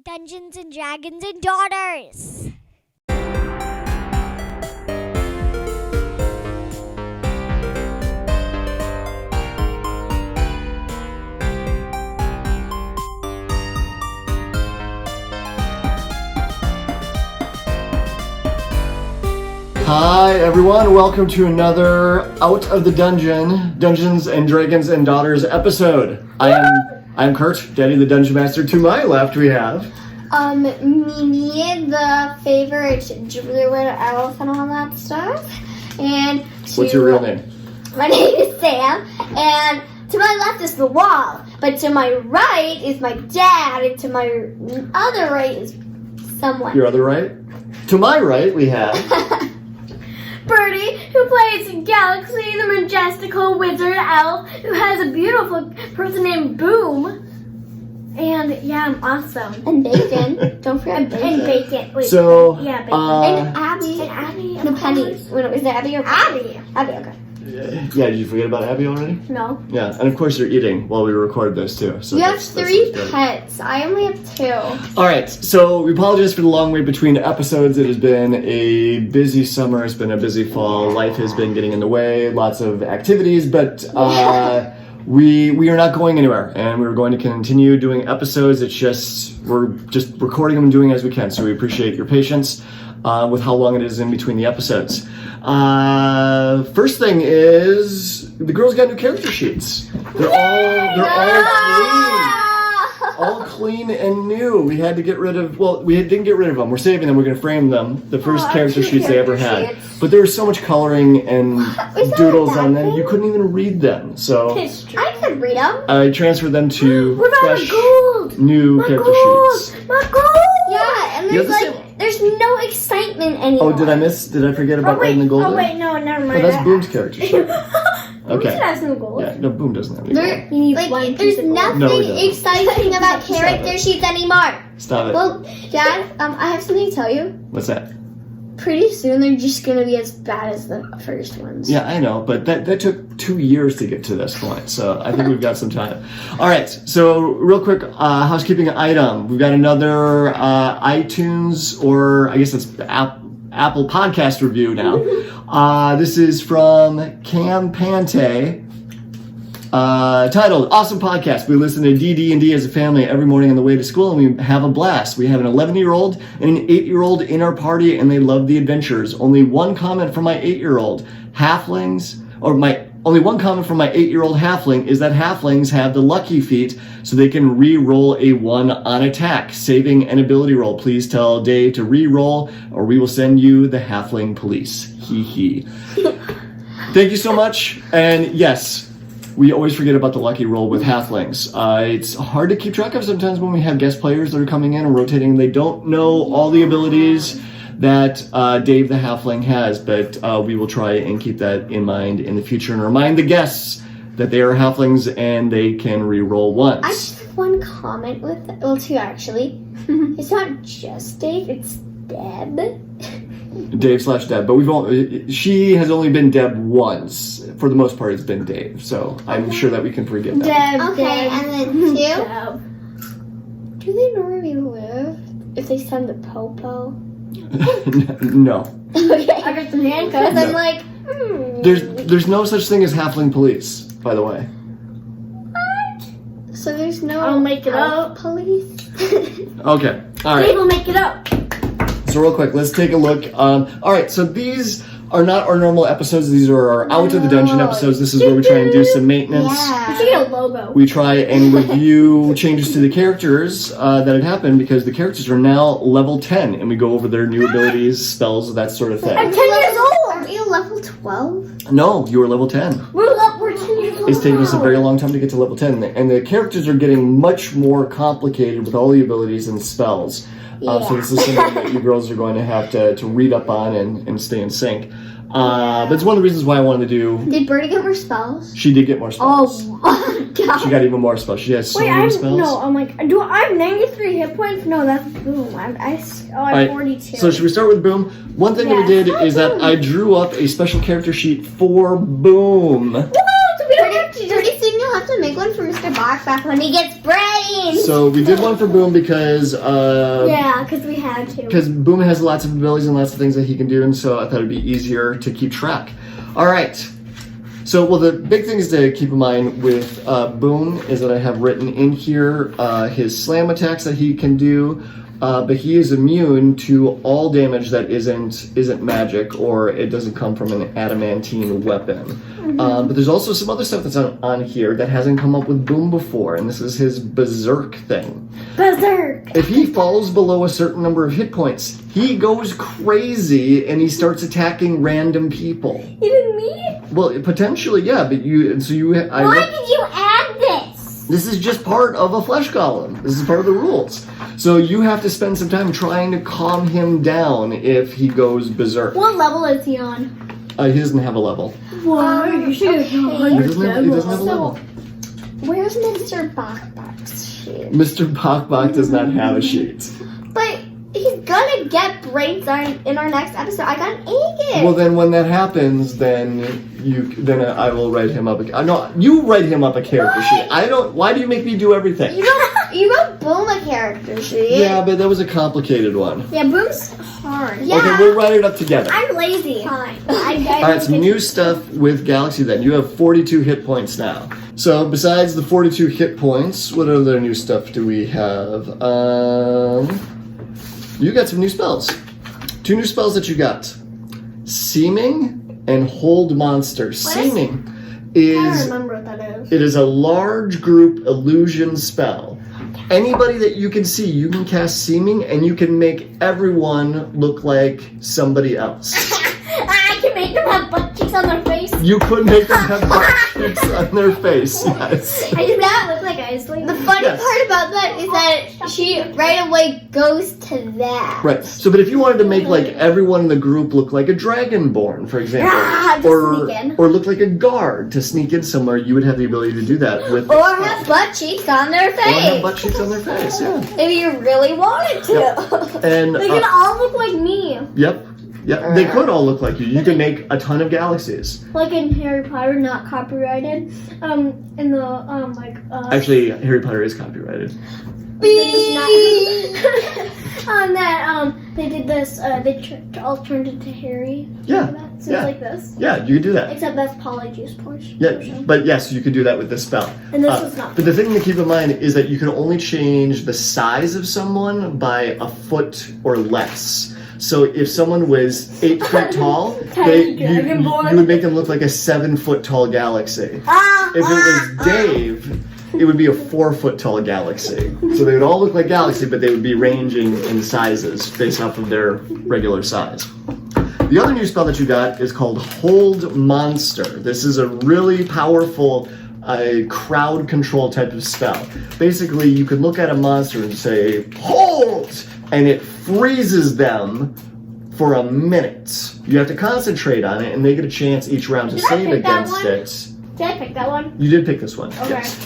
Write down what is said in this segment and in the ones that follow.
Dungeons and Dragons and Daughters. Hi everyone, welcome to another Out of the Dungeon, Dungeons and Dragons and Daughters episode. I'm Kurt, Daddy the Dungeon Master. To my left we have... Mimi, the favorite druid elf and all that stuff. And What's your real name? My name is Sam, and to my left is the wall, but to my right is my dad, and to my other right is someone. Your other right? To my right we have... Birdie, who plays Galaxy, the majestical wizard elf, who has a beautiful person named Boom. And yeah, I'm awesome. And Bacon. Don't forget Bacon. And Bacon. Wait, So, yeah, Bacon. And Abby. And Abby. No, Penny. Wait, is it Abby or Abby. Abby, okay. Yeah, did you forget about Abby already? No. Yeah, and of course you're eating while we record this too. So You have that's three good. pets. I only have two. Alright, so we apologize for the long wait between episodes. It has been a busy summer, it's been a busy fall, life has been getting in the way, lots of activities, but we are not going anywhere, and we're going to continue doing episodes. It's just, we're just recording them and doing as we can, so we appreciate your patience with how long it is in between the episodes. First thing is, the girls got new character sheets. They're all clean and new. We had to get rid of, didn't get rid of them. We're saving them. We're going to frame them. The first character sheets they ever had. But there was so much coloring and doodles on them, you couldn't even read them. So I could read them. I transferred them to What about fresh, my gold? new My character gold. sheets. My gold. Yeah, and You there's have the like, there's no excitement anymore. Oh, did I forget about wait. red and the golden? Oh wait, no, never Oh, mind. that's Boom's character sheet. Okay. Okay. Has no gold. Yeah, no, Boom doesn't have any There, gold. needs one like, piece there's of gold. nothing No, he doesn't. exciting about character it. sheets anymore. Stop it. Well, Dad, I have something to tell you. What's that? Pretty soon they're just gonna be as bad as the first ones. Yeah, I know, but that took 2 years to get to this point, so I think we've got some time. All right, so real quick housekeeping item. We've got another iTunes, or I guess it's Apple Podcast review now. This is from Cam Pante. Titled Awesome Podcast. We listen to DD as a family every morning on the way to school, and we have a blast. We have an 11-year-old and an 8-year-old in our party, and they love the adventures. Only one comment from my 8-year-old only one comment from my 8-year-old halfling is that halflings have the lucky feat so they can re-roll a 1 on attack, saving an ability roll. Please tell Dave to re-roll, or we will send you the halfling police. Hee hee. Thank you so much, and yes, we always forget about the lucky roll with halflings. It's hard to keep track of sometimes when we have guest players that are coming in and rotating. They don't know all the abilities that Dave the halfling has, but we will try and keep that in mind in the future and remind the guests that they are halflings and they can re-roll once. I just have one comment with that. Well, two actually. It's not just Dave, it's Deb. Dave/Deb, but she has only been Deb once. For the most part, it's been Dave, so I'm sure that we can forget that. Deb. Okay, Deb. and then two. Deb. Do they know where we live? If they send the popo? No. Okay. I got some handcuffs. Because I'm No. like, There's no such thing as halfling police, by the way. so there's no I'll make it elf up. police? Okay, all right. Dave will make it up. So real quick, let's take a look. All right, so these are not our normal episodes. These are our Out of the Dungeon episodes. This is where we try and do some maintenance. We should get a logo. We try and review changes to the characters that had happened, because the characters are now level 10, and we go over their new abilities, spells, that sort of I'm thing. 10 years old. Aren't you level 12? No, you are level 10. We're 10 years old. It's taken us a now. very long time to get to level 10, and the characters are getting much more complicated with all the abilities and spells. So this is something that you girls are going to have to read up on and stay in sync. That's one of the reasons why I wanted to do... Did Birdie get more spells? She did get more spells. Oh, God. She got even more spells. She has so Wait, many spells. I'm like, do I have 93 hit points? No, that's Boom. I have Alright, 42. So should we start with Boom? One thing that we Yes. did is that I drew up a special character sheet for Boom. Woo, so we don't have to just... Pretty soon you'll have to make one for Mr. Box when he gets brains. So we did one for Boom because Yeah, because we had to. because Boom has lots of abilities and lots of things that he can do, and so I thought it'd be easier to keep track. All right. So, well, the big things to keep in mind with Boom is that I have written in here his slam attacks that he can do, but he is immune to all damage that isn't magic or it doesn't come from an adamantine weapon. But there's also some other stuff that's on here that hasn't come up with Boom before, and this is his Berserk thing. Berserk! If he falls below a certain number of hit points, he goes crazy and he starts attacking random people. Even me? Well, potentially, yeah, but Why did you add this? this is just part of a flesh golem. This is part of the rules. So you have to spend some time trying to calm him down if he goes berserk. What level is he on? He doesn't have a level. Why? You should have He doesn't have a level. Where's Mr. Box sheet? Mr. Bok does not have a sheet. But he's gonna get brains in our next episode. I got an egg. Well, then when that happens, then I will write him up. No, you write him up a character sheet. I don't. Why do you make me do everything? You wrote Boom a character sheet. Yeah, but that was a complicated one. Yeah, Boom's hard. Yeah. Okay, we'll write it up together. I'm lazy. Fine. All right, some new stuff with Galaxy then. You have 42 hit points now. So besides the 42 hit points, what other new stuff do we have? You got some new spells. 2 new spells that you got. Seeming and Hold Monster. Seeming I is... don't remember what that is. It is a large group illusion spell. Anybody that you can see, you can cast Seeming and you can make everyone look like somebody else. I can make them have butt cheeks on their face. You could make them have butt cheeks on their face, yes. I did that look like Iceland. The funny Yes. part about that is that she right away goes to that. Right. So, but if you wanted to make like everyone in the group look like a dragonborn, for example, Ah, just sneak in. or look like a guard to sneak in somewhere, you would have the ability to do that with. Or have butt cheeks on their Or have face. butt cheeks on their face. Yeah. If you really wanted to. And They can all look like me. yep. Yeah, they could all look like you. You could make a ton of galaxies. Like in Harry Potter, not copyrighted. In the Actually, Harry Potter is copyrighted. they did this. They all turned into Harry. Yeah. So it's Yeah. like this. Yeah, you could do that. Except that's polyjuice portion. Yeah, but yes, you could do that with this spell. And this is not. But the thing to keep in mind is that you can only change the size of someone by a foot or less. So if someone was 8 feet tall, Tiny you dragonborn. would make them look like a 7 foot tall galaxy. If it was Dave, it would be a 4 foot tall galaxy. So they would all look like galaxy, but they would be ranging in sizes based off of their regular size. The other new spell that you got is called Hold Monster. This is a really powerful crowd control type of spell. Basically, you can look at a monster and say, hold! And it freezes them for a minute. You have to concentrate on it, and they get a chance each round to Did I save pick that against one? it. Did I pick that one? You did pick this one, Okay. yes.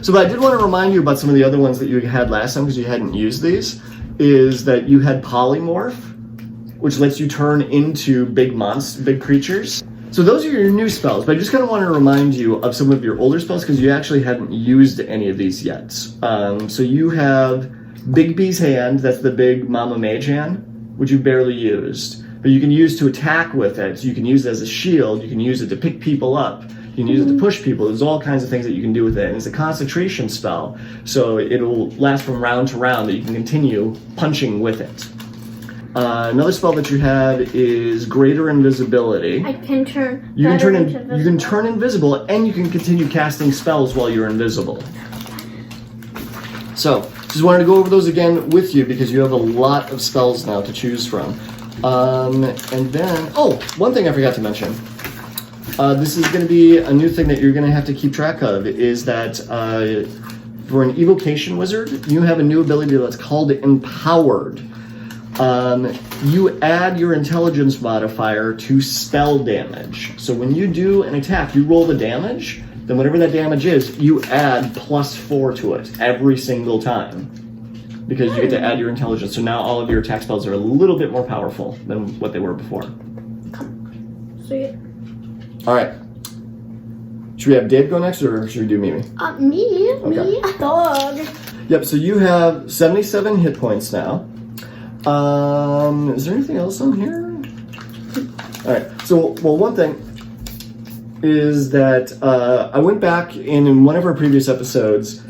So, but I did want to remind you about some of the other ones that you had last time because you hadn't used these, is that you had Polymorph, which lets you turn into big creatures. So those are your new spells, but I just kind of want to remind you of some of your older spells because you actually hadn't used any of these yet. So you have Big B's Hand, that's the big Mama Mage hand, which you barely used. But you can use to attack with it, so you can use it as a shield, you can use it to pick people up, you can use it to push people, there's all kinds of things that you can do with it. And it's a concentration spell, so it'll last from round to round that you can continue punching with it. Another spell that you have is Greater Invisibility. I can turn. You can better into turn invisible, and you can continue casting spells while you're invisible. So, just wanted to go over those again with you because you have a lot of spells now to choose from. And then, one thing I forgot to mention. This is going to be a new thing that you're going to have to keep track of, is that for an evocation wizard, you have a new ability that's called Empowered. You add your intelligence modifier to spell damage. So when you do an attack, you roll the damage, then whatever that damage is, you add +4 to it every single time. Because you get to add your intelligence. So now all of your attack spells are a little bit more powerful than what they were before. See it. Alright. Should we have Dave go next, or should we do Mimi? Me, Okay. dog. Yep, so you have 77 hit points now. Is there anything else on here? Alright, so, well, one thing is that I went back in one of our previous episodes,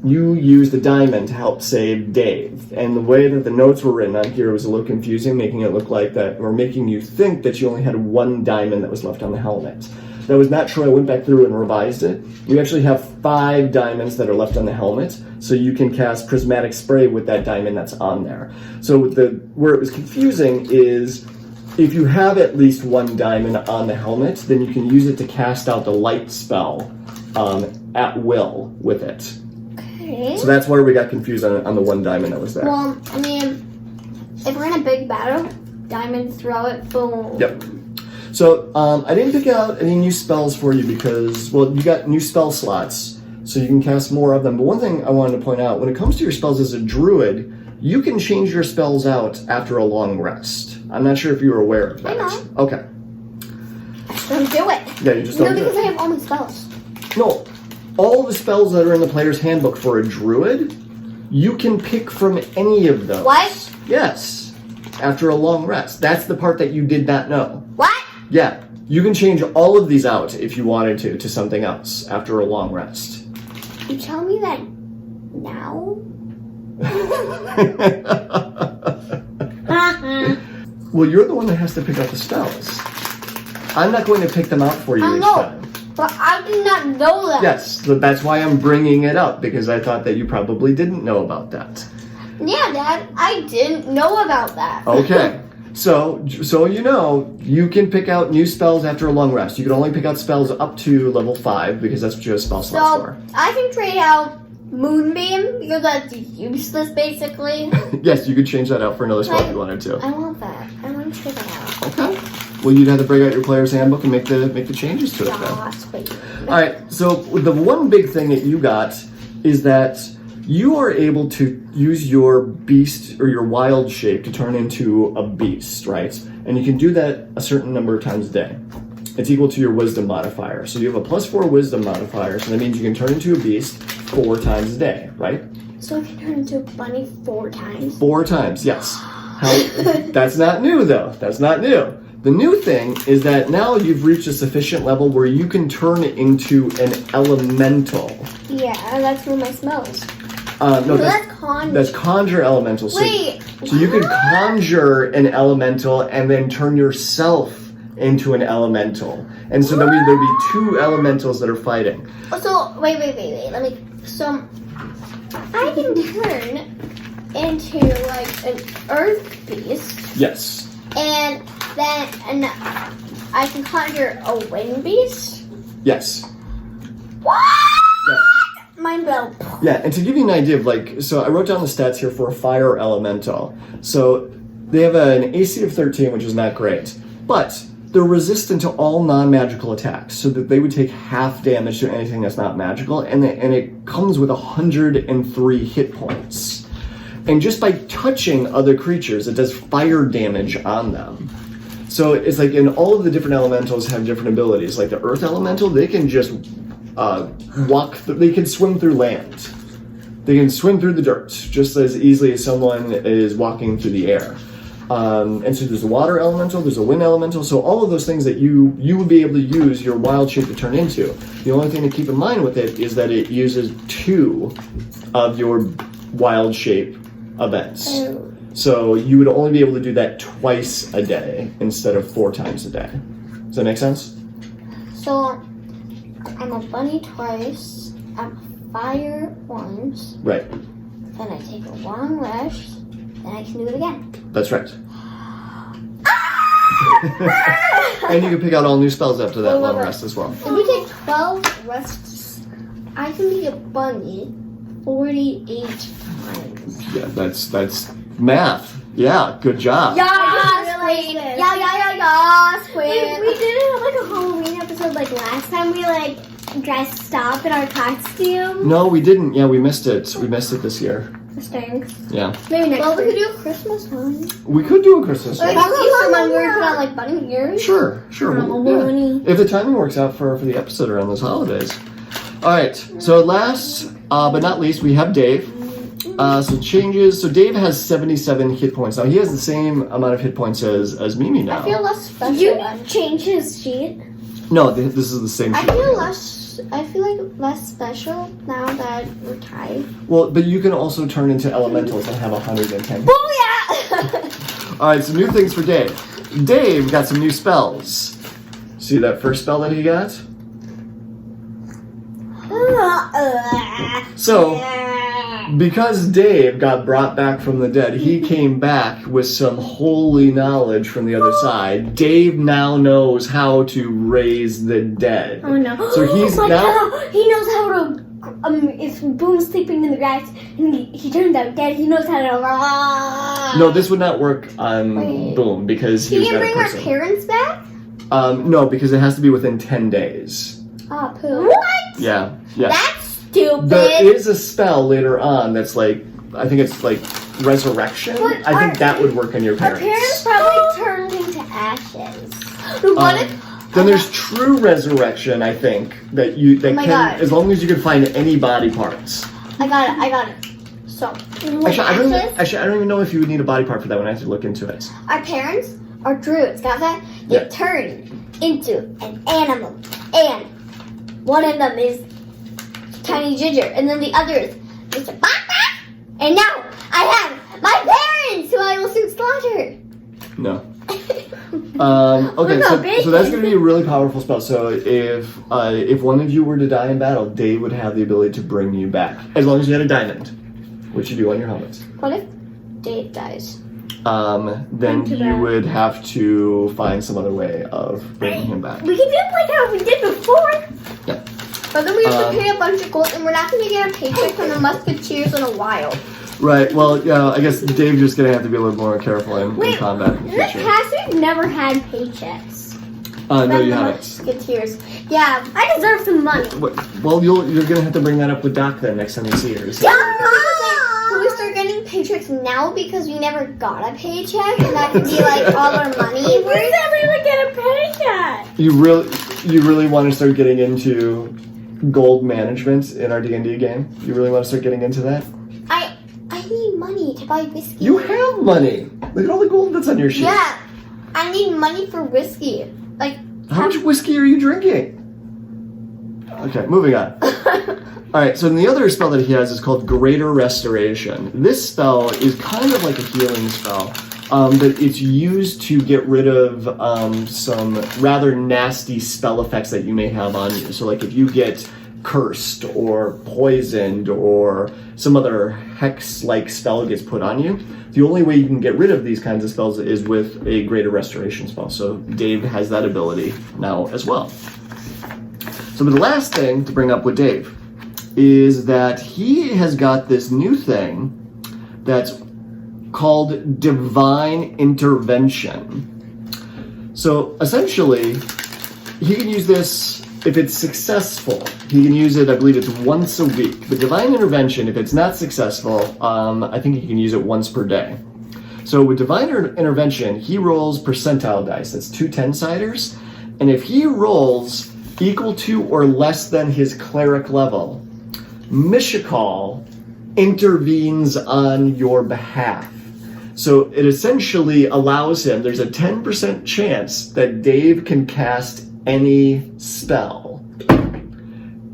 you used the diamond to help save Dave. And the way that the notes were written on here was a little confusing, making it look like that, or making you think that you only had one diamond that was left on the helmet. That was not true. I went back through and revised it. You actually have 5 diamonds that are left on the helmet, so you can cast Prismatic Spray with that diamond that's on there. So where it was confusing is if you have at least 1 diamond on the helmet, then you can use it to cast out the light spell at will with it. Okay. So that's where we got confused on the 1 diamond that was there. Well, I mean, if we're in a big battle, diamond, throw it, boom. Yep. So I didn't pick out any new spells for you because, well, you got new spell slots, so you can cast more of them. But one thing I wanted to point out, when it comes to your spells as a druid, you can change your spells out after a long rest. I'm not sure if you were aware of that. I know. Okay. Don't do it. Yeah, you just don't do because it. I have all my spells. No, all the spells that are in the player's handbook for a druid, you can pick from any of those. What? Yes, after a long rest. That's the part that you did not know. What? Yeah, you can change all of these out if you wanted to something else after a long rest. You tell me that now? Well, you're the one that has to pick out the spells. I'm not going to pick them out for you each know. time. But I did not know that. Yes, that's why I'm bringing it up, because I thought that you probably didn't know about that. Yeah, Dad, I didn't know about that. Okay. So you know, you can pick out new spells after a long rest. You can only pick out spells up to level 5 because that's what you have spell slots So, for. I can trade out Moonbeam because that's useless, basically. Yes, you could change that out for another spell if you wanted to. I want that. I want to take that out. Okay. Well, you'd have to break out your player's handbook and make the changes to it then. Gosh, wait. Alright, so the one big thing that you got is that you are able to use your beast or your wild shape to turn into a beast, right? And you can do that a certain number of times a day. It's equal to your wisdom modifier. So you have a +4 wisdom modifier, so that means you can turn into a beast 4 times a day, right? So I can turn into a bunny 4 times? 4 times, yes. That's not new, though. That's not new. The new thing is that now you've reached a sufficient level where you can turn into an elemental. Yeah, that's one of my smells. No, that's conjure. That's conjure elemental. So, Wait, so you could conjure an elemental and then turn yourself into an elemental. And so there'd be 2 elementals that are fighting. So, wait. Let me. So, I can turn into like an earth beast. Yes. And then I can conjure a wind beast. Yes. What? Yeah. Mind blown. Yeah, and to give you an idea of so I wrote down the stats here for a fire elemental. So they have an AC of 13, which is not great, but they're resistant to all non-magical attacks, so that they would take half damage to anything that's not magical, and it comes with 103 hit points. And just by touching other creatures, it does fire damage on them. So it's like, and all of the different elementals have different abilities. Like the earth elemental, they can just they can swim through land. They can swim through the dirt just as easily as someone is walking through the air. And so there's a water elemental, there's a wind elemental, so all of those things that you would be able to use your wild shape to turn into. The only thing to keep in mind with it is that it uses 2 of your wild shape events. Oh. So you would only be able to do that twice a day instead of 4 times a day. Does that make sense? So, I'm a bunny twice, I'm a fire once, Right. then I take a long rest, then I can do it again. That's right. And you can pick out all new spells after that long rest as well. If we take 12 rests, I can be a bunny 48 times. Yeah, that's math. Yeah, good job. Yes, Queen. Queen. Queen. We did it like a Halloween episode like last time. We dressed up in our costume. No, we didn't. Yeah, we missed it. We missed it this year. It stinks. Yeah. Maybe next Well, we week. could do a Christmas one. We could do a Christmas Like one. Easter one where we put on like bunny ears. Sure. Oh, Yeah. bunny. If the timing works out for the episode around those holidays. All right. So last but not least, we have Dave. So changes. So Dave has 77 hit points now. He has the same amount of hit points as Mimi now. I feel less special. You then. change his sheet. No, this is the same. I sheet. feel less. I feel like less special now that we're tied. Well, but you can also turn into elementals and have 110. Oh yeah. All right. So new things for Dave. Dave got some new spells. See that first spell that he got? So. Because Dave got brought back from the dead, he came back with some holy knowledge from the other side. Dave now knows how to raise the dead. Oh no. So he's oh my now- God. He knows how to. If Boom's sleeping in the grass and he turns out dead, he knows how to. No, this would not work on Wait. Boom because he Can was you not a bring our person. parents back? No, because it has to be within 10 days. Ah, poo. What? Yeah. That's stupid. There is a spell later on that's like, I think it's like resurrection. But I think that would work on your Our parents. parents probably turned into ashes. What if? Then there's true resurrection, I think, that Oh my can, God. as long as you can find any body parts. I got it. So, Actually, I don't even know if you would need a body part for that one. I have to look into it. our parents are druids. Got that? They Yeah. turn into an animal, and one of them is Tiny Ginger, and then the other is Mr. Baka. And now I have my parents, who I will soon slaughter. No. Okay, no, so bacon. that's going to be a really powerful spell. So if one of you were to die in battle, Dave would have the ability to bring you back, as long as you had a diamond, which you do on your helmet. What if Dave dies? Then Into you that. would have to find some other way of bringing him back. We can do it like how we did before. Yeah. But then we have to pay a bunch of gold, and we're not going to get a paycheck from the Musketeers in a while. Right. Well, yeah. I guess Dave's just going to have to be a little more careful in combat in the In the future. past, we've never had paychecks. No, From you the haven't. Musketeers. Yeah. I deserve some money. Well, you're going to have to bring that up with Doc then next time you see her. So- Can we start getting paychecks now because we never got a paycheck, and that could be like all our money? We said we would get a paycheck. You really want to start getting into gold management in our D&D game? You really want to start getting into that? I need money to buy whiskey. You have money. Look at all the gold that's on your sheet. Yeah, I need money for whiskey. Like, How much whiskey are you drinking? Okay, moving on. All right, so then the other spell that he has is called Greater Restoration. This spell is kind of like a healing spell, but it's used to get rid of some rather nasty spell effects that you may have on you. So like if you get cursed or poisoned or some other hex-like spell gets put on you, the only way you can get rid of these kinds of spells is with a Greater Restoration spell. So Dave has that ability now as well. So the last thing to bring up with Dave is that he has got this new thing that's called Divine Intervention. So essentially, he can use this if it's successful. He can use it, I believe it's once a week. The Divine Intervention, if it's not successful, I think he can use it once per day. So with Divine Intervention, he rolls percentile dice. That's 2 10-siders. And if he rolls equal to or less than his cleric level, Mishakal intervenes on your behalf. So it essentially allows him, there's a 10% chance that Dave can cast any spell.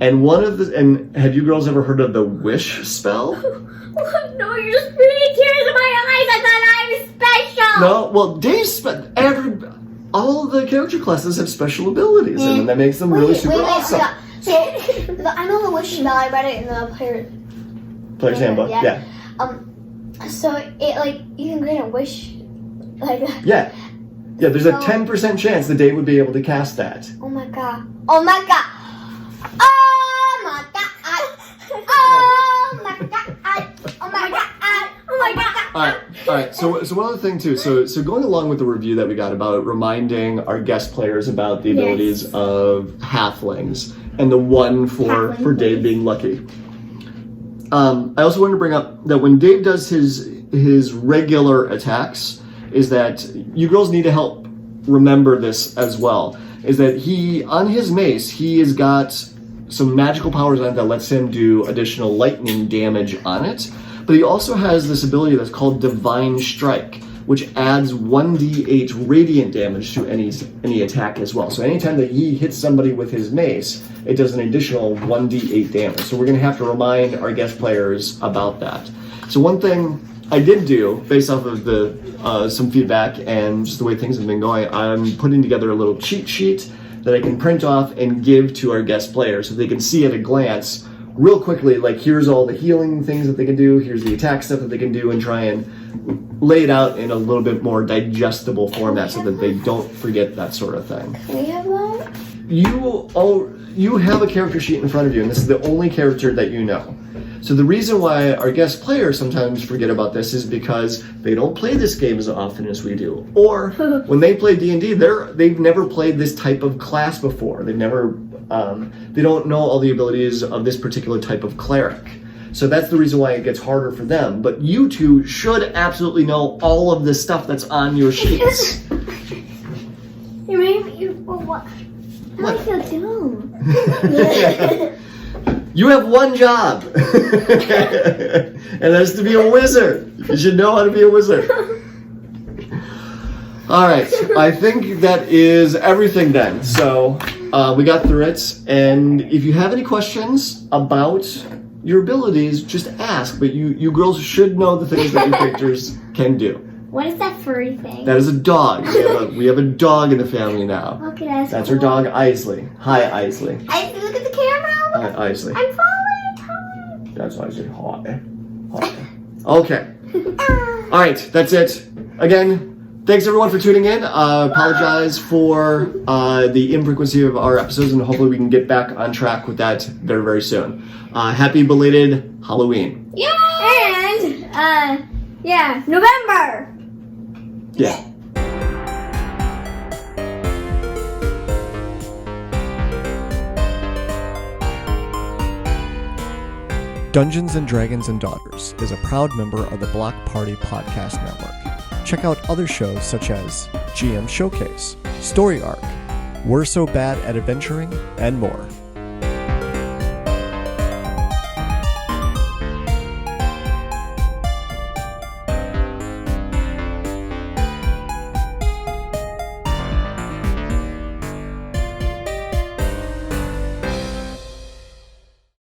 And have you girls ever heard of the wish spell? No, you're just bringing tears in my eyes. I thought I was special. No, well, all of the character classes have special abilities in them that makes them really super awesome. So, I know the wish spell. I read it in the Player's Handbook, yeah. So it like you can grant a wish, like. Yeah, there's a 10% chance that Dave would be able to cast that. Oh my god! Oh my god! Oh my god! Oh my god! Oh my god! Oh my god! All right. So one other thing too. So going along with the review that we got about reminding our guest players about the abilities of halflings and the one for Dave being lucky. I also wanted to bring up that when Dave does his regular attacks, is that you girls need to help remember this as well. Is that on his mace, he has got some magical powers on it that lets him do additional lightning damage on it. But he also has this ability that's called Divine Strike, which adds 1d8 radiant damage to any attack as well. So anytime that he hits somebody with his mace, it does an additional 1d8 damage. So we're going to have to remind our guest players about that. So one thing I did do, based off of some feedback and just the way things have been going, I'm putting together a little cheat sheet that I can print off and give to our guest players so they can see at a glance real quickly, like here's all the healing things that they can do, here's the attack stuff that they can do, and try and lay it out in a little bit more digestible format so that they don't forget that sort of thing. Can we have that? You have a character sheet in front of you, and this is the only character that you know. So the reason why our guest players sometimes forget about this is because they don't play this game as often as we do. Or when they play D&D, they've never played this type of class before. They don't know all the abilities of this particular type of cleric. So that's the reason why it gets harder for them. But you two should absolutely know all of the stuff that's on your sheets. You made me. What? I feel dumb. You have one job, and that's to be a wizard. You should know how to be a wizard. All right, I think that is everything then. So we got through it, and if you have any questions about your abilities, just ask. But you girls should know the things that your characters can do. What is that furry thing? That is a dog. We have a dog in the family now. Okay, that's our dog, Isley. Hi, Isley. Isley, look at the camera. Hi, Isley. I'm falling. That's Isley. Hi. Okay. All right, that's it. Again, thanks everyone for tuning in. Apologize for the infrequency of our episodes, and hopefully we can get back on track with that very, very soon. Happy belated Halloween. Yeah. And yeah, November. Yeah. Dungeons & Dragons & Daughters is a proud member of the Block Party Podcast Network. Check out other shows such as GM Showcase, Story Arc, We're So Bad at Adventuring, and more.